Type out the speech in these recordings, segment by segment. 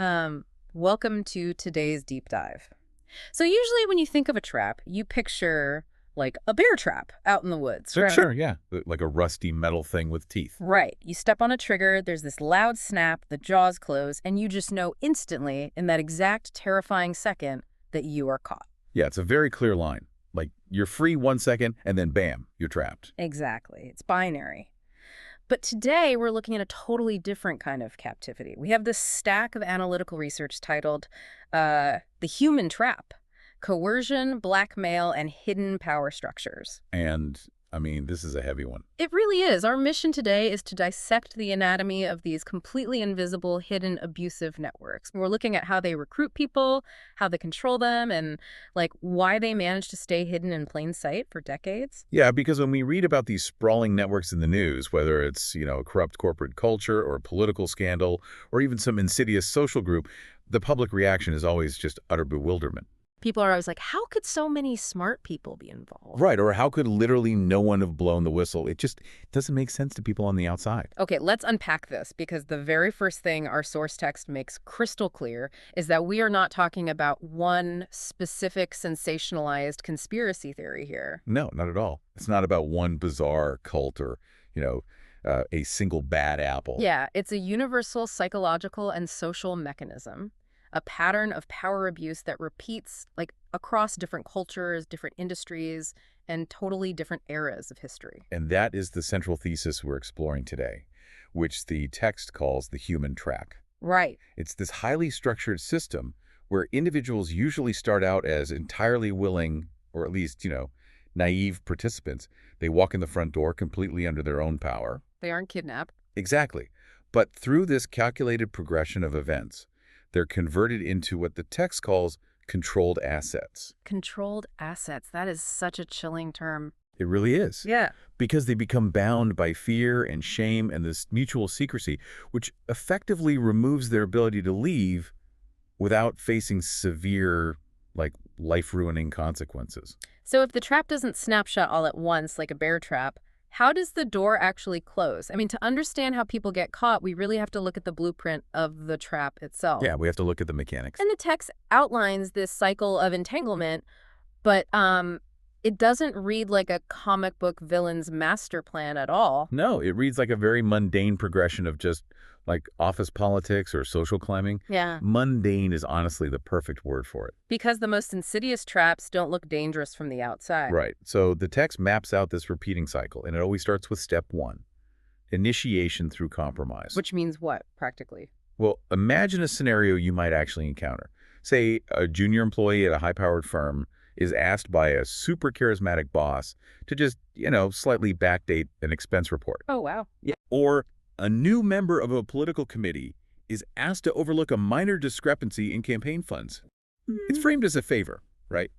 Um, Welcome to today's deep dive. So usually when you think of a trap, you picture like a bear trap out in the woods, Sure, right? sure, yeah. Like a rusty metal thing with teeth. Right. You step on a trigger, there's this loud snap, the jaws close, and you just know instantly in that exact terrifying second that you are caught. Yeah, it's a very clear line. Like, you're free 1 second, and then bam, you're trapped. Exactly. It's binary. But today we're looking at a totally different kind of captivity. We have this stack of analytical research titled The Human Trap: Coercion, Blackmail, and Hidden Power Structures. And, I mean, this is a heavy one. It really is. Our mission today is to dissect the anatomy of these completely invisible, hidden, abusive networks. We're looking at how they recruit people, how they control them, and like why they manage to stay hidden in plain sight for decades. Yeah, because when we read about these sprawling networks in the news, whether it's, a corrupt corporate culture or a political scandal or even some insidious social group, the public reaction is always just utter bewilderment. People are always like, how could so many smart people be involved? Right, or how could literally no one have blown the whistle? It just doesn't make sense to people on the outside. Okay, let's unpack this because the very first thing our source text makes crystal clear is that we are not talking about one specific sensationalized conspiracy theory here. No, not at all. It's not about one bizarre cult or, a single bad apple. Yeah, it's a universal psychological and social mechanism, a pattern of power abuse that repeats like across different cultures, different industries, and totally different eras of history. And that is the central thesis we're exploring today, which the text calls the human trap. Right. It's this highly structured system where individuals usually start out as entirely willing, or at least, naive participants. They walk in the front door completely under their own power. They aren't kidnapped. Exactly. But through this calculated progression of events, they're converted into what the text calls controlled assets. Controlled assets. That is such a chilling term. It really is. Yeah. Because they become bound by fear and shame and this mutual secrecy, which effectively removes their ability to leave without facing severe, life-ruining consequences. So if the trap doesn't snap shut all at once like a bear trap, how does the door actually close? I mean, to understand how people get caught, we really have to look at the blueprint of the trap itself. Yeah, we have to look at the mechanics. And the text outlines this cycle of entanglement, but it doesn't read like a comic book villain's master plan at all. No, it reads like a very mundane progression of just office politics or social climbing. Yeah. Mundane is honestly the perfect word for it. Because the most insidious traps don't look dangerous from the outside. Right. So the text maps out this repeating cycle, and it always starts with step one, initiation through compromise. Which means what, practically? Well, imagine a scenario you might actually encounter. Say a junior employee at a high-powered firm is asked by a super charismatic boss to just, slightly backdate an expense report. Oh, wow. Yeah. Or a new member of a political committee is asked to overlook a minor discrepancy in campaign funds. It's framed as a favor, right?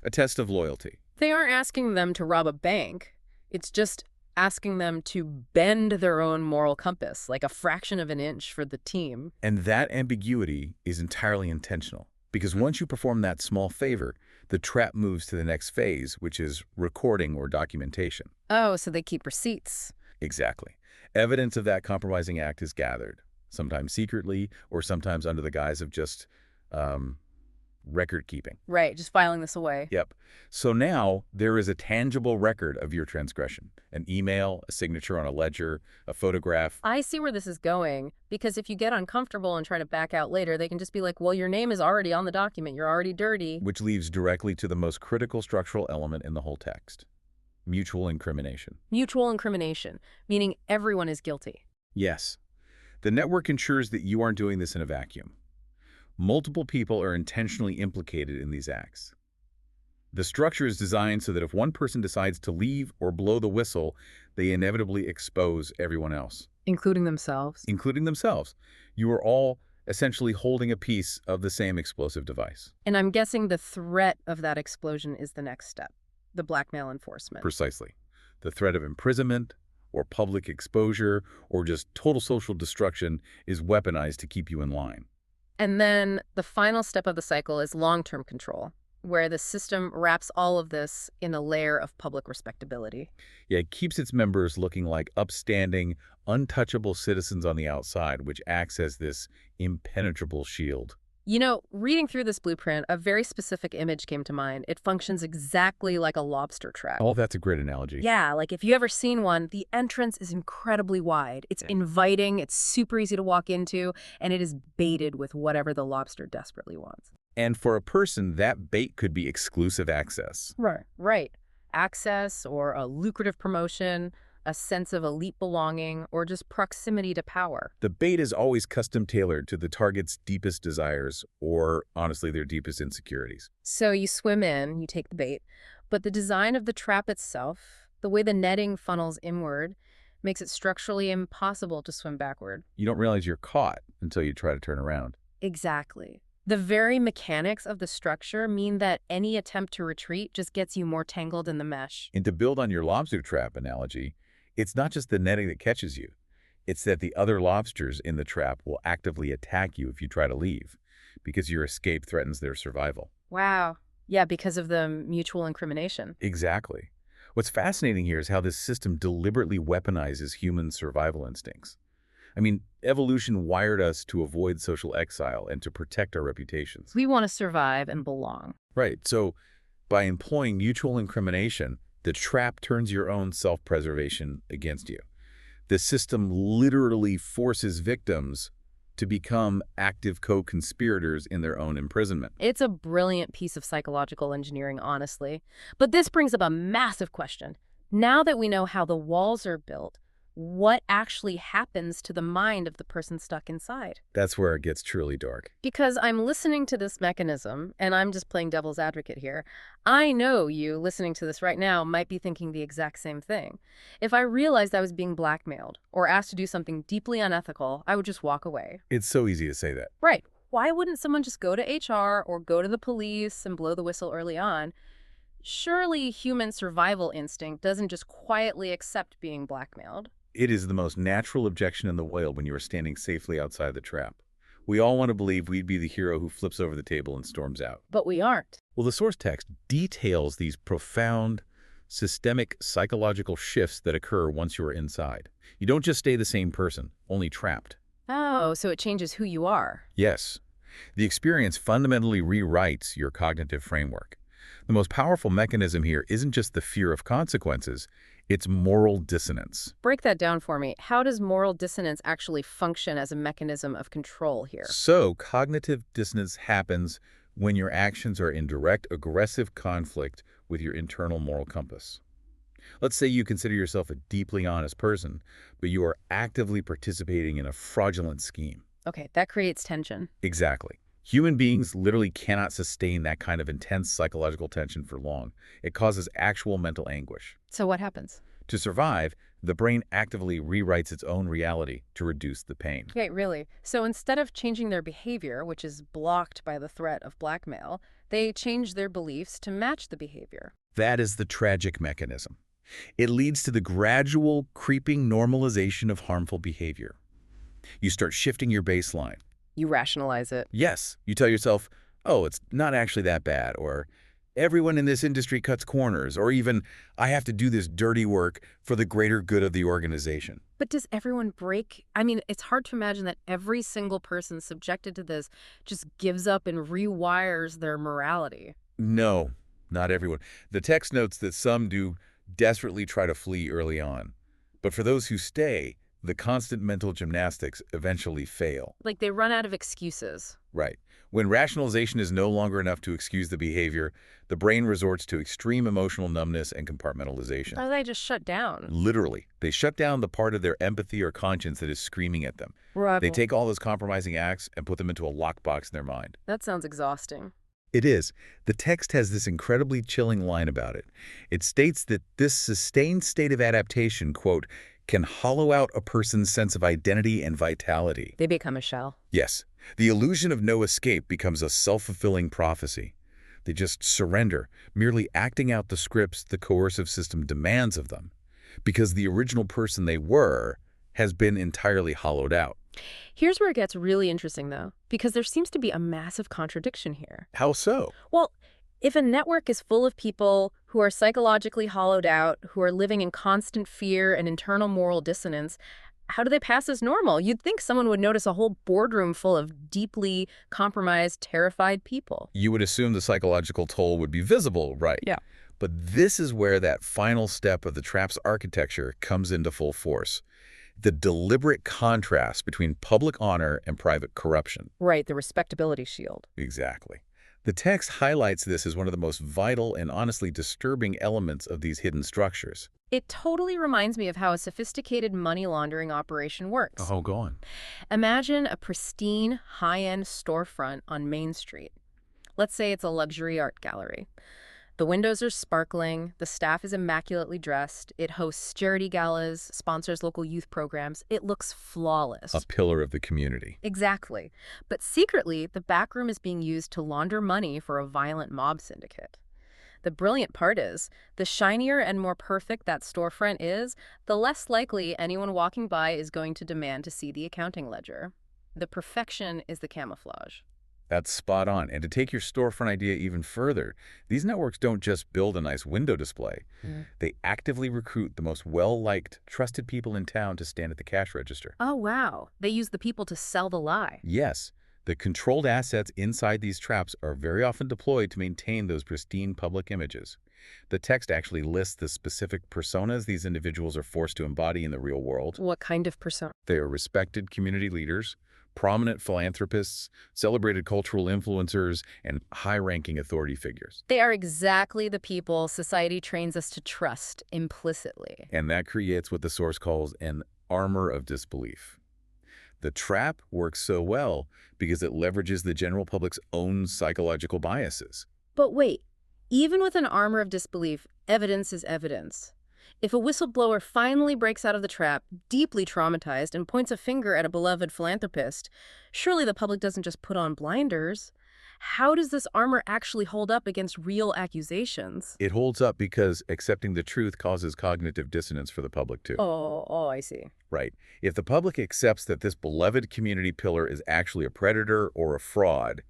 A test of loyalty. They aren't asking them to rob a bank. It's just asking them to bend their own moral compass, like a fraction of an inch for the team. And that ambiguity is entirely intentional. Because once you perform that small favor, the trap moves to the next phase, which is recording or documentation. Oh, so they keep receipts. Exactly. Evidence of that compromising act is gathered, sometimes secretly or sometimes under the guise of just record keeping. Right, just filing this away. Yep. So now there is a tangible record of your transgression. An email, a signature on a ledger, a photograph. I see where this is going, because if you get uncomfortable and try to back out later, they can just be like, well, your name is already on the document. You're already dirty. Which leads directly to the most critical structural element in the whole text. Mutual incrimination. Mutual incrimination, meaning everyone is guilty. Yes. The network ensures that you aren't doing this in a vacuum. Multiple people are intentionally implicated in these acts. The structure is designed so that if one person decides to leave or blow the whistle, they inevitably expose everyone else. Including themselves. Including themselves. You are all essentially holding a piece of the same explosive device. And I'm guessing the threat of that explosion is the next step, the blackmail enforcement. Precisely. The threat of imprisonment or public exposure or just total social destruction is weaponized to keep you in line. And then the final step of the cycle is long-term control. where the system wraps all of this in a layer of public respectability. Yeah, it keeps its members looking like upstanding, untouchable citizens on the outside, which acts as this impenetrable shield. You know, reading through this blueprint, a very specific image came to mind. It functions exactly like a lobster trap. Oh, that's a great analogy. Yeah, like if you ever seen one, the entrance is incredibly wide. It's inviting, it's super easy to walk into, and it is baited with whatever the lobster desperately wants. And for a person, that bait could be exclusive access. Right. Access or a lucrative promotion, a sense of elite belonging, or just proximity to power. The bait is always custom-tailored to the target's deepest desires, or honestly, their deepest insecurities. So you swim in, you take the bait, but the design of the trap itself, the way the netting funnels inward, makes it structurally impossible to swim backward. You don't realize you're caught until you try to turn around. Exactly. The very mechanics of the structure mean that any attempt to retreat just gets you more tangled in the mesh. And to build on your lobster trap analogy, it's not just the netting that catches you. It's that the other lobsters in the trap will actively attack you if you try to leave, because your escape threatens their survival. Wow. Yeah, because of the mutual incrimination. Exactly. What's fascinating here is how this system deliberately weaponizes human survival instincts. I mean, evolution wired us to avoid social exile and to protect our reputations. We want to survive and belong. Right. So by employing mutual incrimination, the trap turns your own self-preservation against you. The system literally forces victims to become active co-conspirators in their own imprisonment. It's a brilliant piece of psychological engineering, honestly. But this brings up a massive question. Now that we know how the walls are built, what actually happens to the mind of the person stuck inside? That's where it gets truly dark. Because I'm listening to this mechanism, and I'm just playing devil's advocate here. I know you, listening to this right now, might be thinking the exact same thing. If I realized I was being blackmailed or asked to do something deeply unethical, I would just walk away. It's so easy to say that. Right. Why wouldn't someone just go to HR or go to the police and blow the whistle early on? Surely human survival instinct doesn't just quietly accept being blackmailed. It is the most natural objection in the world when you are standing safely outside the trap. We all want to believe we'd be the hero who flips over the table and storms out. But we aren't. Well, the source text details these profound, systemic psychological shifts that occur once you are inside. You don't just stay the same person, only trapped. Oh, so it changes who you are. Yes. The experience fundamentally rewrites your cognitive framework. The most powerful mechanism here isn't just the fear of consequences, it's moral dissonance. Break that down for me. How does moral dissonance actually function as a mechanism of control here? So, cognitive dissonance happens when your actions are in direct, aggressive conflict with your internal moral compass. Let's say you consider yourself a deeply honest person, but you are actively participating in a fraudulent scheme. Okay, that creates tension. Exactly. Human beings literally cannot sustain that kind of intense psychological tension for long. It causes actual mental anguish. So what happens? To survive, the brain actively rewrites its own reality to reduce the pain. Okay, really. So instead of changing their behavior, which is blocked by the threat of blackmail, they change their beliefs to match the behavior. That is the tragic mechanism. It leads to the gradual, creeping normalization of harmful behavior. You start shifting your baseline. You rationalize it. Yes, you tell yourself, oh, it's not actually that bad, or everyone in this industry cuts corners, or even, I have to do this dirty work for the greater good of the organization. But does everyone break? I mean, it's hard to imagine that every single person subjected to this just gives up and rewires their morality. No, not everyone. The text notes that some do desperately try to flee early on. But for those who stay, the constant mental gymnastics eventually fail. Like they run out of excuses. Right. When rationalization is no longer enough to excuse the behavior, the brain resorts to extreme emotional numbness and compartmentalization. Or they just shut down. Literally. They shut down the part of their empathy or conscience that is screaming at them. Right. They take all those compromising acts and put them into a lockbox in their mind. That sounds exhausting. It is. The text has this incredibly chilling line about it. It states that this sustained state of adaptation, quote, can hollow out a person's sense of identity and vitality. They become a shell. Yes. The illusion of no escape becomes a self-fulfilling prophecy. They just surrender, merely acting out the scripts the coercive system demands of them, because the original person they were has been entirely hollowed out. Here's where it gets really interesting, though, because there seems to be a massive contradiction here. How so? Well, If a network is full of people who are psychologically hollowed out, who are living in constant fear and internal moral dissonance, how do they pass as normal? You'd think someone would notice a whole boardroom full of deeply compromised, terrified people. You would assume the psychological toll would be visible, right? Yeah. But this is where that final step of the trap's architecture comes into full force. The deliberate contrast between public honor and private corruption. Right, the respectability shield. Exactly. The text highlights this as one of the most vital and honestly disturbing elements of these hidden structures. It totally reminds me of how a sophisticated money laundering operation works. Oh, go on. Imagine a pristine, high-end storefront on Main Street. Let's say it's a luxury art gallery. The windows are sparkling, the staff is immaculately dressed, it hosts charity galas, sponsors local youth programs. It looks flawless. A pillar of the community. Exactly. But secretly, the back room is being used to launder money for a violent mob syndicate. The brilliant part is, the shinier and more perfect that storefront is, the less likely anyone walking by is going to demand to see the accounting ledger. The perfection is the camouflage. That's spot on. And to take your storefront idea even further, these networks don't just build a nice window display. They actively recruit the most well-liked, trusted people in town to stand at the cash register. Oh, wow. They use the people to sell the lie. Yes, the controlled assets inside these traps are very often deployed to maintain those pristine public images. The text actually lists the specific personas these individuals are forced to embody in the real world. What kind of persona? They are respected community leaders, prominent philanthropists, celebrated cultural influencers, and high-ranking authority figures. They are exactly the people society trains us to trust implicitly. And that creates what the source calls an armor of disbelief. The trap works so well because it leverages the general public's own psychological biases. But wait, even with an armor of disbelief, evidence is evidence. If a whistleblower finally breaks out of the trap, deeply traumatized, and points a finger at a beloved philanthropist, surely the public doesn't just put on blinders. How does this armor actually hold up against real accusations? It holds up because accepting the truth causes cognitive dissonance for the public, too. Oh, I see. Right. If the public accepts that this beloved community pillar is actually a predator or a fraud,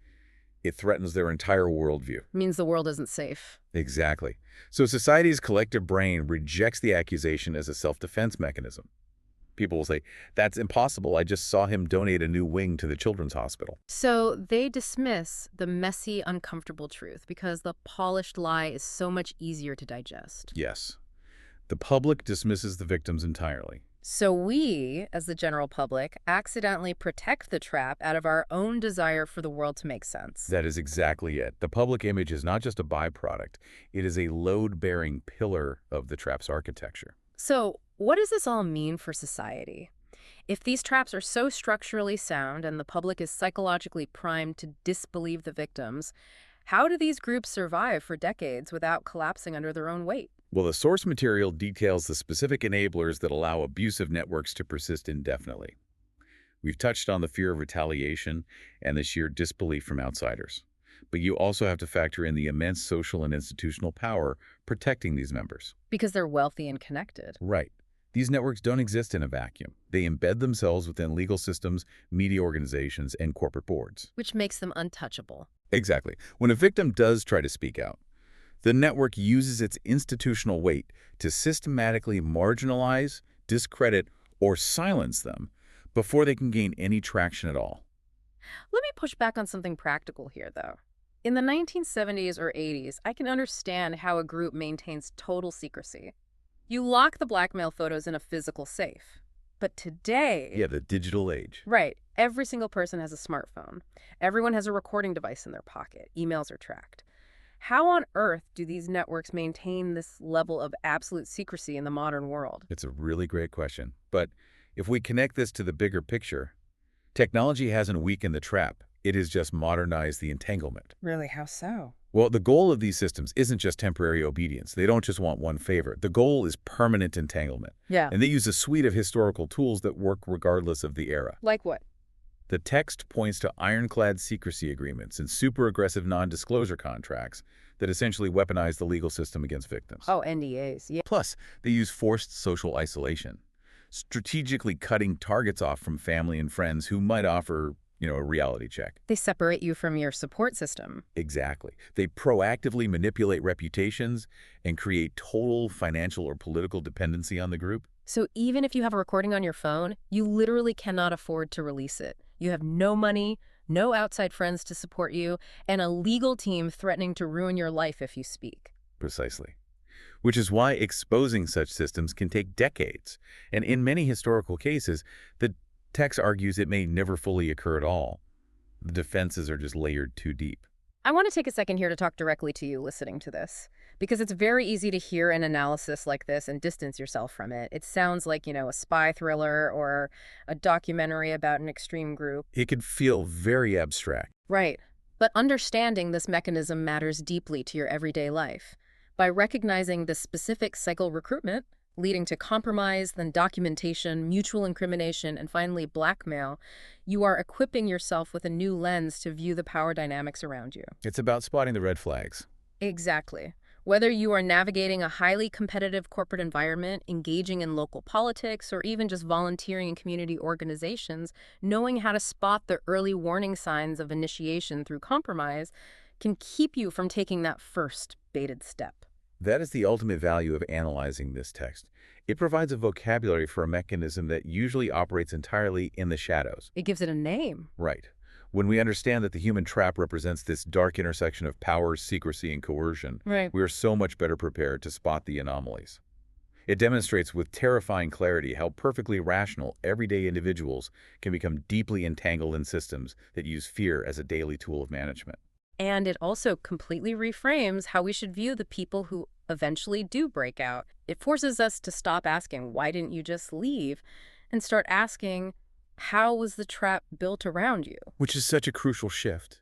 it threatens their entire worldview. Means the world isn't safe. Exactly. So society's collective brain rejects the accusation as a self-defense mechanism. People will say, that's impossible. I just saw him donate a new wing to the children's hospital. So they dismiss the messy, uncomfortable truth because the polished lie is so much easier to digest. Yes. The public dismisses the victims entirely. So we, as the general public, accidentally protect the trap out of our own desire for the world to make sense. That is exactly it. The public image is not just a byproduct. It is a load-bearing pillar of the trap's architecture. So what does this all mean for society? If these traps are so structurally sound and the public is psychologically primed to disbelieve the victims, how do these groups survive for decades without collapsing under their own weight? Well, the source material details the specific enablers that allow abusive networks to persist indefinitely. We've touched on the fear of retaliation and the sheer disbelief from outsiders. But you also have to factor in the immense social and institutional power protecting these members. Because they're wealthy and connected. Right. These networks don't exist in a vacuum. They embed themselves within legal systems, media organizations, and corporate boards. Which makes them untouchable. Exactly. When a victim does try to speak out, the network uses its institutional weight to systematically marginalize, discredit, or silence them before they can gain any traction at all. Let me push back on something practical here, though. In the 1970s or 80s, I can understand how a group maintains total secrecy. You lock the blackmail photos in a physical safe. But today... Yeah, the digital age. Right. Every single person has a smartphone. Everyone has a recording device in their pocket. Emails are tracked. How on earth do these networks maintain this level of absolute secrecy in the modern world? It's a really great question. But if we connect this to the bigger picture, technology hasn't weakened the trap. It has just modernized the entanglement. Really, how so? Well, the goal of these systems isn't just temporary obedience. They don't just want one favor. The goal is permanent entanglement. Yeah. And they use a suite of historical tools that work regardless of the era. Like what? The text points to ironclad secrecy agreements and super aggressive non-disclosure contracts that essentially weaponize the legal system against victims. Oh, NDAs, yeah. Plus, they use forced social isolation, strategically cutting targets off from family and friends who might offer a reality check. They separate you from your support system. Exactly. They proactively manipulate reputations and create total financial or political dependency on the group. So even if you have a recording on your phone, you literally cannot afford to release it. You have no money, no outside friends to support you, and a legal team threatening to ruin your life if you speak. Precisely. Which is why exposing such systems can take decades. And in many historical cases, the text argues it may never fully occur at all. The defenses are just layered too deep. I want to take a second here to talk directly to you listening to this, because it's very easy to hear an analysis like this and distance yourself from it. It sounds like, a spy thriller or a documentary about an extreme group. It could feel very abstract. Right. But understanding this mechanism matters deeply to your everyday life. By recognizing the specific cycle recruitment, leading to compromise, then documentation, mutual incrimination, and finally blackmail, you are equipping yourself with a new lens to view the power dynamics around you. It's about spotting the red flags. Exactly. Whether you are navigating a highly competitive corporate environment, engaging in local politics, or even just volunteering in community organizations, knowing how to spot the early warning signs of initiation through compromise can keep you from taking that first baited step. That is the ultimate value of analyzing this text. It provides a vocabulary for a mechanism that usually operates entirely in the shadows. It gives it a name. Right. When we understand that the human trap represents this dark intersection of power, secrecy, and coercion, Right. we are so much better prepared to spot the anomalies. It demonstrates with terrifying clarity how perfectly rational, everyday individuals can become deeply entangled in systems that use fear as a daily tool of management. And it also completely reframes how we should view the people who eventually do break out. It forces us to stop asking, why didn't you just leave? And start asking, how was the trap built around you? Which is such a crucial shift.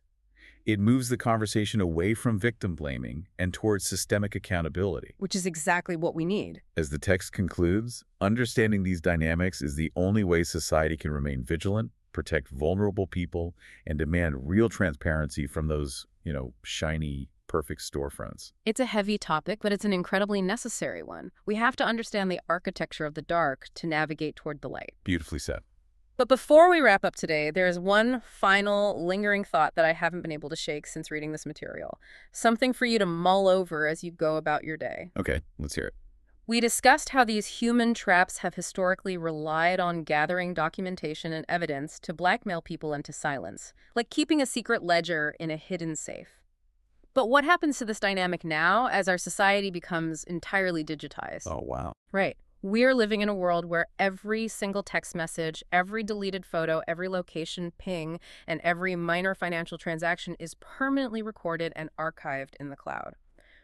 It moves the conversation away from victim blaming and towards systemic accountability. Which is exactly what we need. As the text concludes, understanding these dynamics is the only way society can remain vigilant, protect vulnerable people, and demand real transparency from those, shiny, perfect storefronts. It's a heavy topic, but it's an incredibly necessary one. We have to understand the architecture of the dark to navigate toward the light. Beautifully said. But before we wrap up today, there's one final lingering thought that I haven't been able to shake since reading this material. Something for you to mull over as you go about your day. Okay, let's hear it. We discussed how these human traps have historically relied on gathering documentation and evidence to blackmail people into silence, like keeping a secret ledger in a hidden safe. But what happens to this dynamic now as our society becomes entirely digitized? Oh, wow. Right. We're living in a world where every single text message, every deleted photo, every location ping, and every minor financial transaction is permanently recorded and archived in the cloud.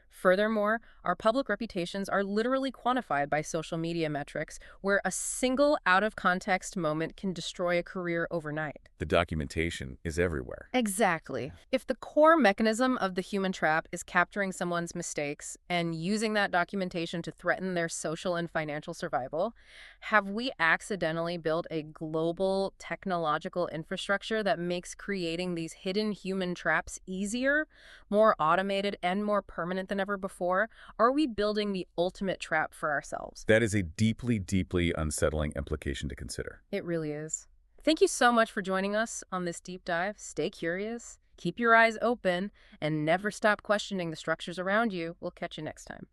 Furthermore, our public reputations are literally quantified by social media metrics, where a single out-of-context moment can destroy a career overnight. The documentation is everywhere. Exactly. If the core mechanism of the human trap is capturing someone's mistakes and using that documentation to threaten their social and financial survival, have we accidentally built a global technological infrastructure that makes creating these hidden human traps easier, more automated, and more permanent than ever before? Are we building the ultimate trap for ourselves? That is a deeply, deeply unsettling implication to consider. It really is. Thank you so much for joining us on this deep dive. Stay curious, keep your eyes open, and never stop questioning the structures around you. We'll catch you next time.